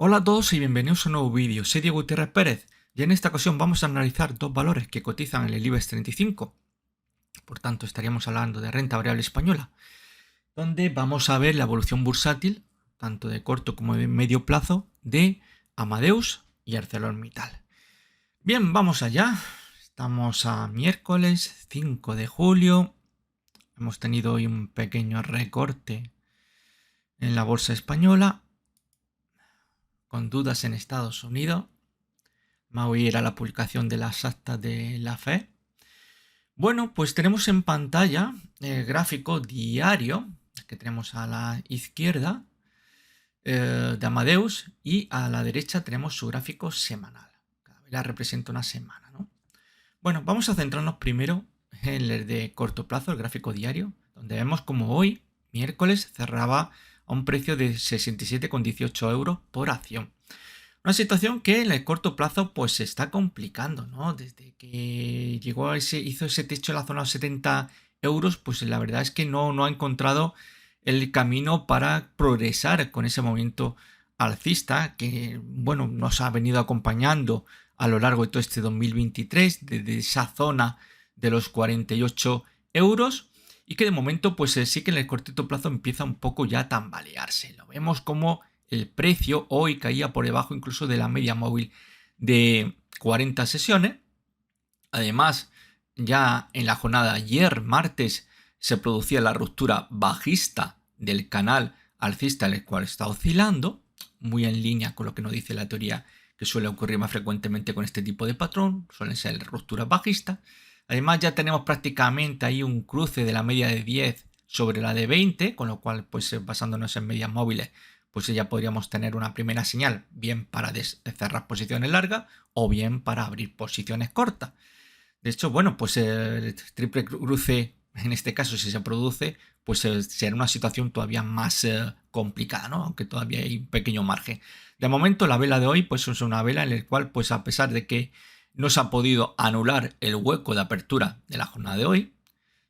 Hola a todos y bienvenidos a un nuevo vídeo. Soy Diego Gutiérrez Pérez y en esta ocasión vamos a analizar dos valores que cotizan en el IBEX 35. Por tanto, estaríamos hablando de renta variable española, donde vamos a ver la evolución bursátil, tanto de corto como de medio plazo, de Amadeus y ArcelorMittal. Bien, vamos allá. Estamos a miércoles 5 de julio. Hemos tenido hoy un pequeño recorte en la bolsa española, con dudas en Estados Unidos. Hoy era la publicación de las actas de la FED. Bueno, pues tenemos en pantalla el gráfico diario que tenemos a la izquierda de Amadeus y a la derecha tenemos su gráfico semanal. Cada vela representa una semana, ¿no? Bueno, vamos a centrarnos primero en el de corto plazo, el gráfico diario, donde vemos como hoy, miércoles, cerraba a un precio de 67,18 euros por acción. Una situación que en el corto plazo pues se está complicando, ¿no? Desde que hizo ese techo en la zona de los 70 euros, pues la verdad es que no ha encontrado el camino para progresar con ese movimiento alcista que, bueno, nos ha venido acompañando a lo largo de todo este 2023, desde esa zona de los 48 euros, y que de momento pues sí que en el cortito plazo empieza un poco ya a tambalearse. Lo vemos como el precio hoy caía por debajo incluso de la media móvil de 40 sesiones. Además, ya en la jornada de ayer, martes, se producía la ruptura bajista del canal alcista, el cual está oscilando, muy en línea con lo que nos dice la teoría que suele ocurrir más frecuentemente con este tipo de patrón, suelen ser rupturas bajistas. Además, ya tenemos prácticamente ahí un cruce de la media de 10 sobre la de 20, con lo cual, pues basándonos en medias móviles, pues ya podríamos tener una primera señal, bien para cerrar posiciones largas o bien para abrir posiciones cortas. De hecho, bueno, pues el triple cruce, en este caso, si se produce, pues será una situación todavía más complicada, ¿no? Aunque todavía hay un pequeño margen. De momento, la vela de hoy, pues es una vela en la cual, pues a pesar de que no se ha podido anular el hueco de apertura de la jornada de hoy,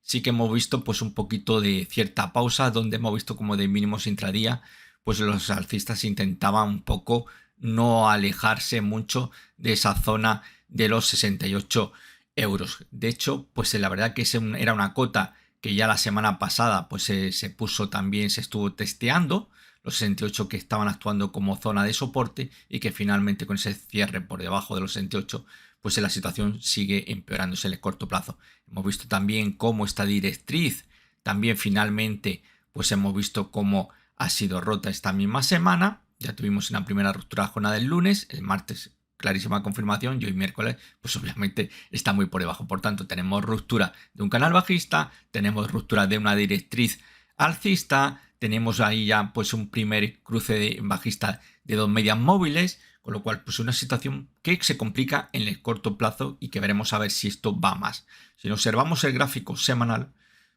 sí que hemos visto pues un poquito de cierta pausa, donde hemos visto como de mínimos intradía, pues los alcistas intentaban un poco no alejarse mucho de esa zona de los 68 euros. De hecho, pues la verdad que era una cota que ya la semana pasada pues se puso también, se estuvo testeando, los 68 que estaban actuando como zona de soporte y que finalmente con ese cierre por debajo de los 68 pues la situación sigue empeorándose en el corto plazo. Hemos visto también cómo esta directriz también finalmente pues hemos visto cómo ha sido rota esta misma semana. Ya tuvimos una primera ruptura jornada del lunes, el martes clarísima confirmación y hoy miércoles pues obviamente está muy por debajo. Por tanto, tenemos ruptura de un canal bajista, tenemos ruptura de una directriz alcista, tenemos ahí ya pues un primer cruce bajista de dos medias móviles, con lo cual pues una situación que se complica en el corto plazo y que veremos a ver si esto va más. Si observamos el gráfico semanal,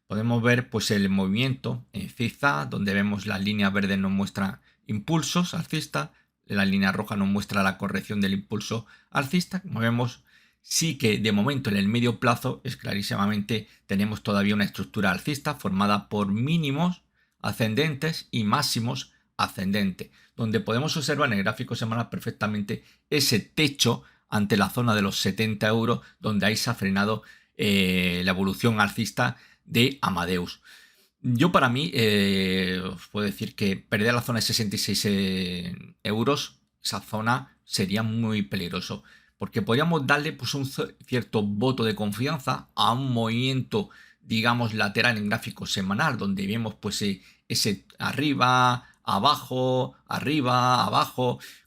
podemos ver pues el movimiento en zigzag, donde vemos la línea verde nos muestra impulsos alcistas, la línea roja nos muestra la corrección del impulso alcista. Como vemos, sí que de momento en el medio plazo es clarísimamente tenemos todavía una estructura alcista formada por mínimos ascendentes y máximos ascendentes, donde podemos observar en el gráfico semanal perfectamente ese techo ante la zona de los 70 euros, donde ahí se ha frenado la evolución alcista de Amadeus. Yo para mí os puedo decir que perder la zona de 66 euros, esa zona sería muy peligroso, porque podríamos darle pues un cierto voto de confianza a un movimiento, digamos, lateral en gráfico semanal, donde vemos pues ese arriba, abajo,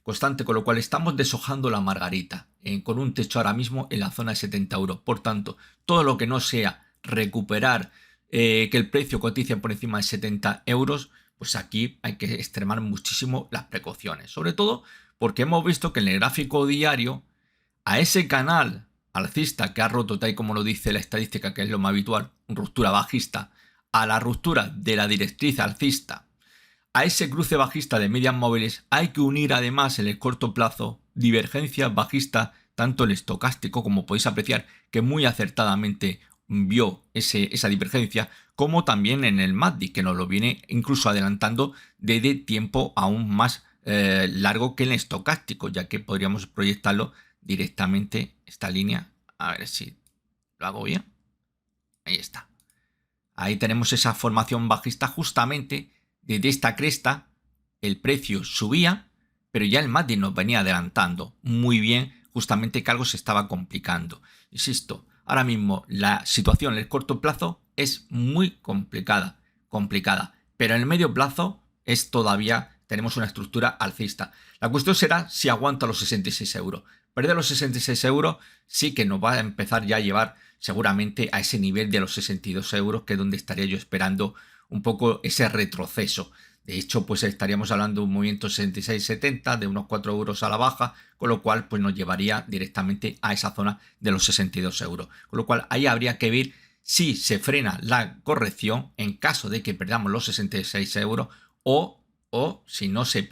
constante, con lo cual estamos deshojando la margarita, con un techo ahora mismo en la zona de 70 euros. Por tanto, todo lo que no sea recuperar que el precio cotice por encima de 70 euros, pues aquí hay que extremar muchísimo las precauciones. Sobre todo porque hemos visto que en el gráfico diario, a ese canal alcista que ha roto, tal y como lo dice la estadística, que es lo más habitual, ruptura bajista, a la ruptura de la directriz alcista, a ese cruce bajista de medias móviles, hay que unir además en el corto plazo divergencias bajistas, tanto el estocástico, como podéis apreciar, que muy acertadamente vio esa divergencia, como también en el MACD, que nos lo viene incluso adelantando desde tiempo aún más largo que el estocástico, ya que podríamos proyectarlo directamente esta línea. A ver si lo hago bien. Ahí está. Ahí tenemos esa formación bajista justamente desde esta cresta. El precio subía, pero ya el MACD nos venía adelantando muy bien, justamente que algo se estaba complicando. Insisto, ahora mismo la situación en el corto plazo es muy complicada, pero en el medio plazo es todavía, tenemos una estructura alcista. La cuestión será si aguanta los 66 euros. Perder los 66 euros sí que nos va a empezar ya a llevar seguramente a ese nivel de los 62 euros, que es donde estaría yo esperando un poco ese retroceso. De hecho, pues estaríamos hablando de un movimiento 66-70, de unos 4 euros a la baja, con lo cual pues nos llevaría directamente a esa zona de los 62 euros. Con lo cual ahí habría que ver si se frena la corrección en caso de que perdamos los 66 euros o si no se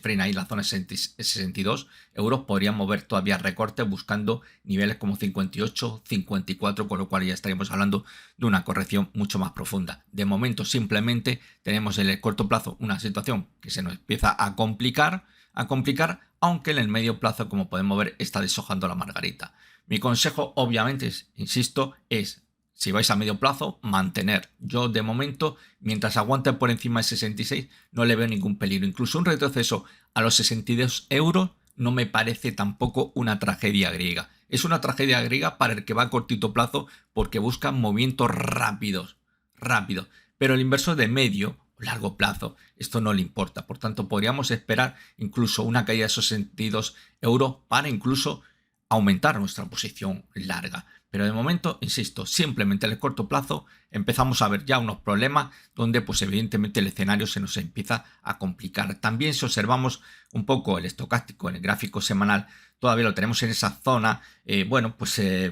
frena ahí la zona de 62 euros, podríamos ver todavía recortes buscando niveles como 58, 54, con lo cual ya estaríamos hablando de una corrección mucho más profunda. De momento simplemente tenemos en el corto plazo una situación que se nos empieza a complicar, aunque en el medio plazo, como podemos ver, está deshojando la margarita. Mi consejo, obviamente, insisto, es: si vais a medio plazo, mantener. Yo de momento, mientras aguante por encima de 66, no le veo ningún peligro. Incluso un retroceso a los 62 euros no me parece tampoco una tragedia griega. Es una tragedia griega para el que va a cortito plazo porque busca movimientos rápidos. Pero el inversor de medio o largo plazo, esto no le importa. Por tanto, podríamos esperar incluso una caída de esos 62 euros para incluso aumentar nuestra posición larga. Pero de momento, insisto, simplemente en el corto plazo empezamos a ver ya unos problemas donde pues evidentemente el escenario se nos empieza a complicar. También si observamos un poco el estocástico en el gráfico semanal, todavía lo tenemos en esa zona,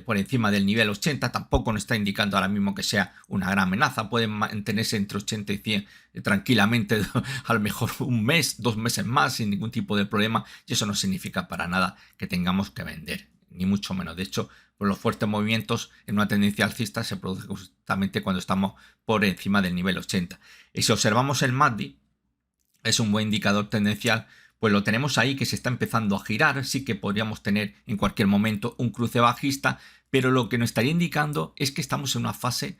por encima del nivel 80, tampoco nos está indicando ahora mismo que sea una gran amenaza, pueden mantenerse entre 80 y 100 tranquilamente a lo mejor un mes, 2 meses más sin ningún tipo de problema, y eso no significa para nada que tengamos que vender, ni mucho menos. De hecho, pues los fuertes movimientos en una tendencia alcista se producen justamente cuando estamos por encima del nivel 80. Y si observamos el MACD, es un buen indicador tendencial, pues lo tenemos ahí que se está empezando a girar. Sí que podríamos tener en cualquier momento un cruce bajista, pero lo que nos estaría indicando es que estamos en una fase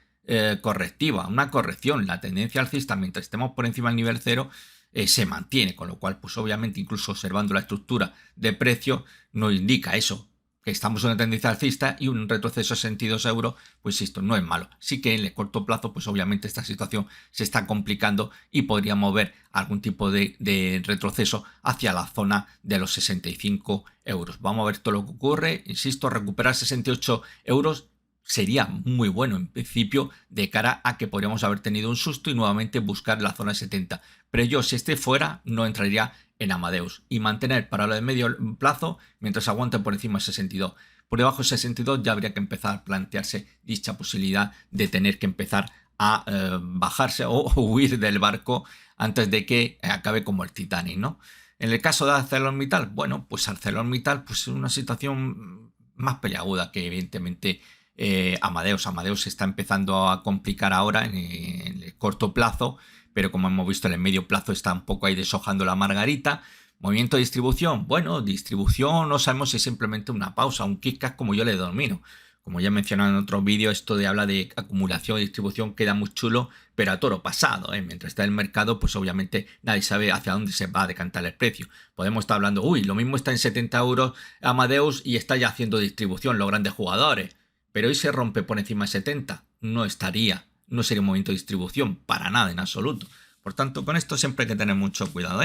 correctiva, una corrección. La tendencia alcista, mientras estemos por encima del nivel 0, se mantiene, con lo cual pues obviamente incluso observando la estructura de precio nos indica eso, que estamos en una tendencia alcista, y un retroceso a 62 euros, pues esto no es malo. Sí que en el corto plazo, pues obviamente esta situación se está complicando y podríamos ver algún tipo de retroceso hacia la zona de los 65 euros. Vamos a ver todo lo que ocurre. Insisto, recuperar 68 euros sería muy bueno en principio de cara a que podríamos haber tenido un susto y nuevamente buscar la zona de 70. Pero yo, si esté fuera, no entraría en Amadeus y mantener para lo de medio plazo mientras aguante por encima de 62. Por debajo de 62 ya habría que empezar a plantearse dicha posibilidad de tener que empezar a bajarse o huir del barco antes de que acabe como el Titanic, ¿no? En el caso de ArcelorMittal, bueno, pues ArcelorMittal pues es una situación más peliaguda que evidentemente Amadeus. Amadeus se está empezando a complicar ahora en el corto plazo, pero como hemos visto en el medio plazo está un poco ahí deshojando la margarita. Movimiento de distribución, bueno, distribución no sabemos si es simplemente una pausa, un kick-back como yo le domino. Como ya he mencionado en otros vídeos, esto de habla de acumulación y distribución queda muy chulo, pero a toro pasado, ¿eh? Mientras está el mercado, pues obviamente nadie sabe hacia dónde se va a decantar el precio. Podemos estar hablando, lo mismo está en 70 euros Amadeus y está ya haciendo distribución los grandes jugadores, pero hoy se rompe por encima de 70, no sería un movimiento de distribución, para nada, en absoluto. Por tanto, con esto siempre hay que tener mucho cuidado,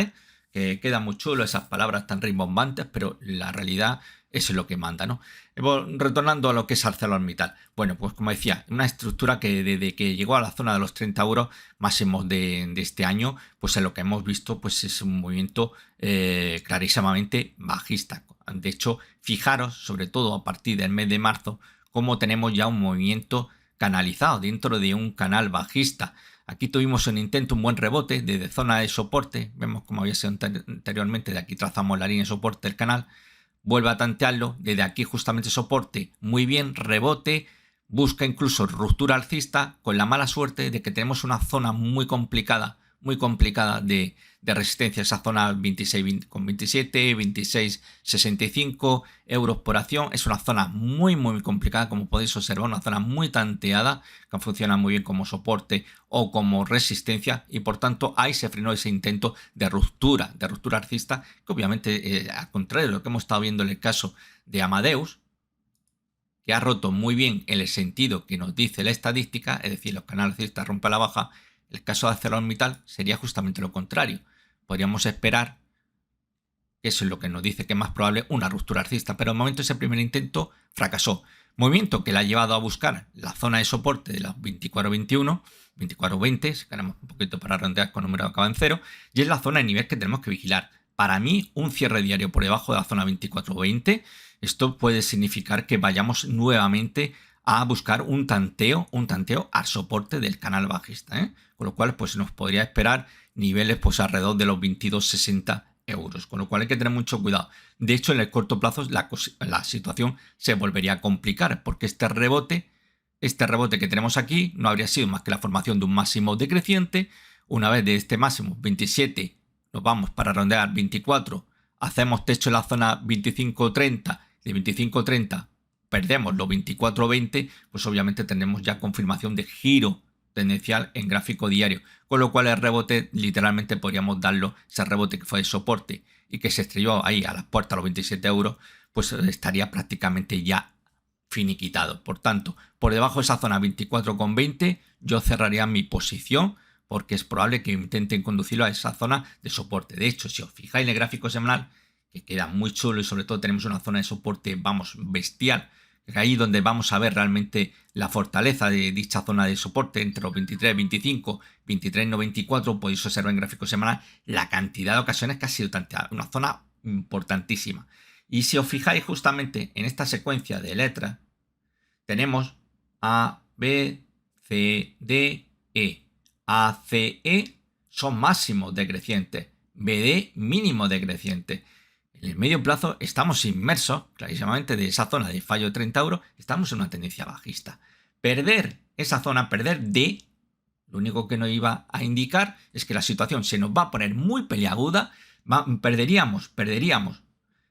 que queda muy chulo esas palabras tan rimbombantes, pero la realidad eso es lo que manda, ¿no? Retornando a lo que es ArcelorMittal. Bueno, pues como decía, una estructura que desde que llegó a la zona de los 30 euros máximos de este año, pues en lo que hemos visto pues es un movimiento clarísimamente bajista. De hecho, fijaros, sobre todo a partir del mes de marzo, cómo tenemos ya un movimiento canalizado dentro de un canal bajista. Aquí tuvimos un intento, un buen rebote desde zona de soporte. Vemos como había sido anteriormente. De aquí trazamos la línea de soporte del canal. Vuelve a tantearlo. Desde aquí justamente soporte. Muy bien, rebote. Busca incluso ruptura alcista con la mala suerte de que tenemos una zona muy complicada muy complicada de resistencia. Esa zona 26,27, 26,65 euros por acción. Es una zona muy complicada, como podéis observar, una zona muy tanteada, que funciona muy bien como soporte o como resistencia, y por tanto ahí se frenó ese intento de ruptura alcista, que obviamente, al contrario de lo que hemos estado viendo en el caso de Amadeus, que ha roto muy bien en el sentido que nos dice la estadística, es decir, los canales alcistas rompen a la baja. El caso de ArcelorMittal sería justamente lo contrario. Podríamos esperar, que eso es lo que nos dice que es más probable, una ruptura alcista, pero de momento ese primer intento fracasó. Movimiento que le ha llevado a buscar la zona de soporte de los 24.21, 24.20, si queremos un poquito para redondear con número que acaba en 0, y es la zona de nivel que tenemos que vigilar. Para mí, un cierre diario por debajo de la zona 24.20, esto puede significar que vayamos nuevamente a buscar un tanteo al soporte del canal bajista, ¿eh? Con lo cual pues nos podría esperar niveles pues alrededor de los 22,60 euros, con lo cual hay que tener mucho cuidado. De hecho, en el corto plazo la situación se volvería a complicar, porque este rebote que tenemos aquí no habría sido más que la formación de un máximo decreciente. Una vez de este máximo 27 nos vamos para redondear 24, hacemos techo en la zona 25.30, de 25.30 perdemos los 24.20, pues obviamente tenemos ya confirmación de giro tendencial en gráfico diario, con lo cual el rebote literalmente podríamos darlo, ese rebote que fue de soporte y que se estrelló ahí a las puertas a los 27 euros, pues estaría prácticamente ya finiquitado. Por tanto, por debajo de esa zona 24,20 yo cerraría mi posición, porque es probable que intenten conducirlo a esa zona de soporte. De hecho, si os fijáis en el gráfico semanal, que queda muy chulo, y sobre todo tenemos una zona de soporte, vamos, bestial, ahí donde vamos a ver realmente la fortaleza de dicha zona de soporte entre los 23.25, 23.94. Podéis observar en gráfico semanal la cantidad de ocasiones que ha sido tanteada, una zona importantísima. Y si os fijáis justamente en esta secuencia de letras, tenemos A, B, C, D, E. A, C, E son máximos decrecientes, BD mínimo decreciente. En el medio plazo estamos inmersos clarísimamente de esa zona de fallo de 30 euros, estamos en una tendencia bajista. Perder esa zona, perder D, lo único que nos iba a indicar es que la situación se nos va a poner muy peliaguda, perderíamos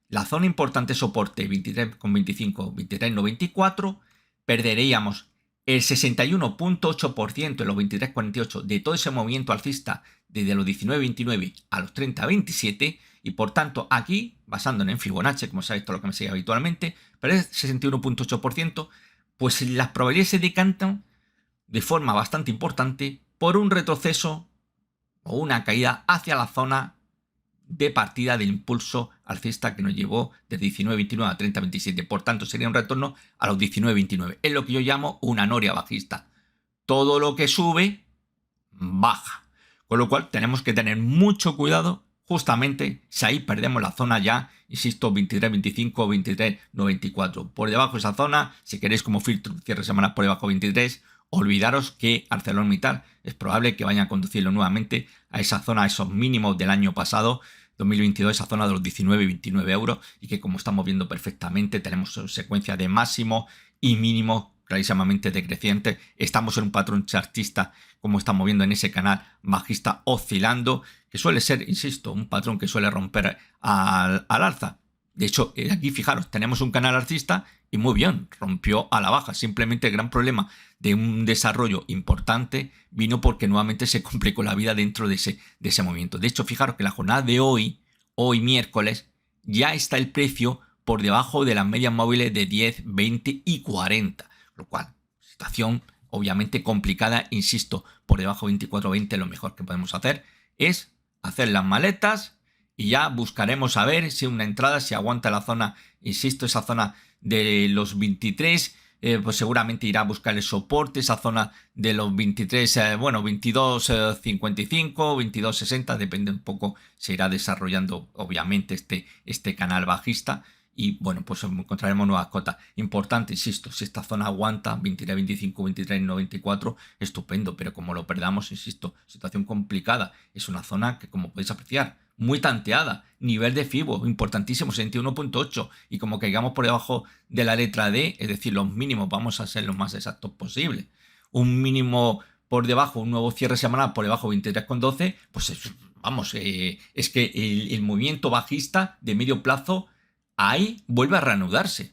la zona importante soporte 23,25, 23,94, perderíamos el 61,8% en los 23,48 de todo ese movimiento alcista desde los 19,29 a los 30,27, y por tanto aquí, basándonos en Fibonacci, como sabéis, todo lo que me sigue habitualmente, pero es 61,8%, pues las probabilidades se decantan de forma bastante importante por un retroceso o una caída hacia la zona de partida del impulso alcista que nos llevó de 19,29 a 30,27. Por tanto, sería un retorno a los 19,29. Es lo que yo llamo una noria bajista. Todo lo que sube, baja. Con lo cual, tenemos que tener mucho cuidado justamente si ahí perdemos la zona ya, insisto, 23,25 o 23,94. Por debajo de esa zona, si queréis como filtro cierre semanal por debajo de 23, olvidaros que ArcelorMittal es probable que vayan a conducirlo nuevamente a esa zona, a esos mínimos del año pasado, 2022, esa zona de los 19 y 29 euros, y que, como estamos viendo perfectamente, tenemos secuencia de máximo y mínimo clarísimamente decreciente. Estamos en un patrón chartista, como estamos viendo en ese canal bajista oscilando, que suele ser, insisto, un patrón que suele romper al alza. De hecho, aquí fijaros, tenemos un canal alcista y muy bien, rompió a la baja. Simplemente el gran problema de un desarrollo importante vino porque nuevamente se complicó la vida dentro de ese movimiento. De hecho, fijaros que la jornada de hoy miércoles, ya está el precio por debajo de las medias móviles de 10, 20 y 40. Lo cual, situación obviamente complicada, insisto, por debajo de 24-20 lo mejor que podemos hacer es hacer las maletas y ya buscaremos a ver si una entrada, si aguanta la zona, insisto, esa zona de los 23, pues seguramente irá a buscar el soporte, esa zona de los 23, 22.55, 22.60, depende un poco, se irá desarrollando obviamente este canal bajista. Y bueno, pues encontraremos nuevas cotas. Importante, insisto, si esta zona aguanta 23.25, 23.94, estupendo, pero como lo perdamos, insisto, situación complicada. Es una zona que, como podéis apreciar, muy tanteada, nivel de FIBO importantísimo, 61,8, y como caigamos por debajo de la letra D, es decir, los mínimos, vamos a ser lo más exactos posible. Un mínimo por debajo, un nuevo cierre semanal por debajo de 23,12, pues vamos, es que el movimiento bajista de medio plazo ahí vuelve a reanudarse,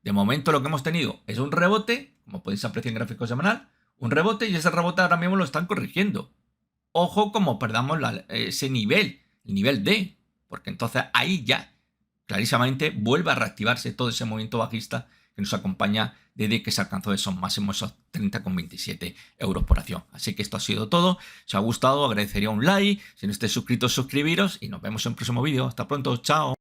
De momento lo que hemos tenido es un rebote, como podéis apreciar en gráfico semanal, un rebote, y ese rebote ahora mismo lo están corrigiendo. Ojo como perdamos ese nivel, el nivel D, porque entonces ahí ya clarísimamente vuelve a reactivarse todo ese movimiento bajista que nos acompaña desde que se alcanzó esos máximos, esos 30,27 euros por acción. Así que esto ha sido todo. Si os ha gustado, agradecería un like. Si no estáis suscritos, suscribiros y nos vemos en un próximo vídeo. Hasta pronto, chao.